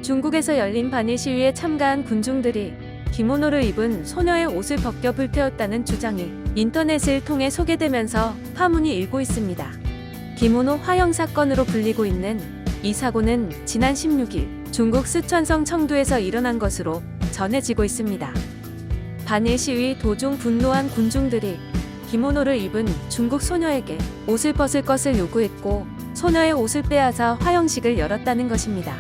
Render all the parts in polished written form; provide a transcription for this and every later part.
중국에서 열린 반일 시위에 참가한 군중들이 기모노를 입은 소녀의 옷을 벗겨 불태웠다는 주장이 인터넷을 통해 소개되면서 파문이 일고 있습니다. 기모노 화형 사건으로 불리고 있는 이 사고는 지난 16일 중국 쓰촨성 청두에서 일어난 것으로 전해지고 있습니다. 반일 시위 도중 분노한 군중들이 기모노를 입은 중국 소녀에게 옷을 벗을 것을 요구했고 소녀의 옷을 빼앗아 화형식을 열었다는 것입니다.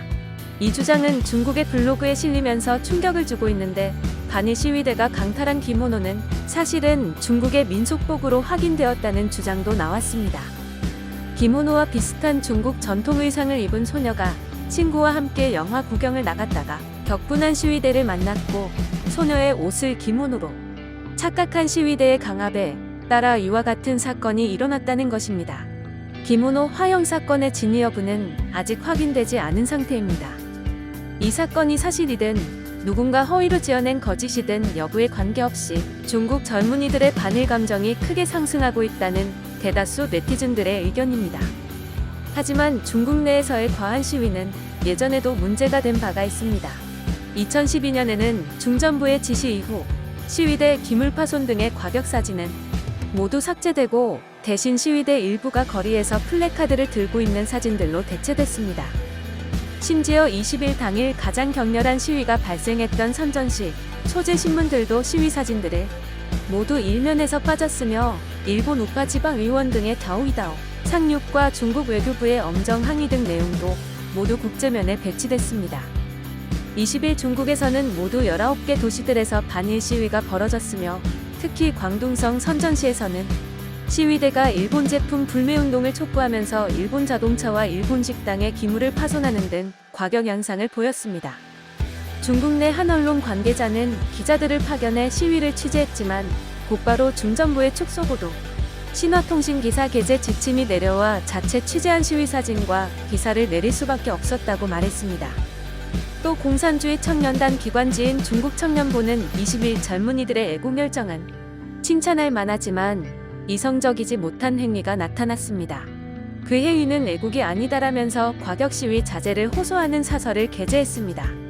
이 주장은 중국의 블로그에 실리면서 충격을 주고 있는데 반일 시위대가 강탈한 기모노는 사실은 중국의 민속복으로 확인되었다는 주장도 나왔습니다. 기모노와 비슷한 중국 전통 의상을 입은 소녀가 친구와 함께 영화 구경을 나갔다가 격분한 시위대를 만났고 소녀의 옷을 기모노로 착각한 시위대의 강압에 따라 이와 같은 사건이 일어났다는 것입니다. 기모노 화형 사건의 진위 여부는 아직 확인되지 않은 상태입니다. 이 사건이 사실이든 누군가 허위로 지어낸 거짓이든 여부에 관계없이 중국 젊은이들의 반일 감정이 크게 상승하고 있다는 대다수 네티즌들의 의견입니다. 하지만 중국 내에서의 과한 시위는 예전에도 문제가 된 바가 있습니다. 2012년에는 중전부의 지시 이후 시위대 기물파손 등의 과격 사진은 모두 삭제되고 대신 시위대 일부가 거리에서 플래카드를 들고 있는 사진들로 대체됐습니다. 심지어 20일 당일 가장 격렬한 시위가 발생했던 선전시 소재 신문들도 시위 사진들을 모두 일면에서 빠졌으며 일본 우파 지방 의원 등의 다오이다오 상륙과 중국 외교부의 엄정 항의 등 내용도 모두 국제면에 배치됐습니다. 20일 중국에서는 모두 19개 도시들에서 반일 시위가 벌어졌으며 특히 광둥성 선전시에서는 시위대가 일본 제품 불매운동을 촉구하면서 일본 자동차와 일본 식당의 기물을 파손하는 등 과격 양상을 보였습니다. 중국 내 한 언론 관계자는 기자들을 파견해 시위를 취재했지만 곧바로 중전부의 축소보도, 신화통신 기사 게재 지침이 내려와 자체 취재한 시위 사진과 기사를 내릴 수밖에 없었다고 말했습니다. 또 공산주의 청년단 기관지인 중국청년보는 20일 젊은이들의 애국열정은 칭찬할 만하지만 이성적이지 못한 행위가 나타났습니다. 그 행위는 애국이 아니다라면서 과격 시위 자제를 호소하는 사설을 게재했습니다.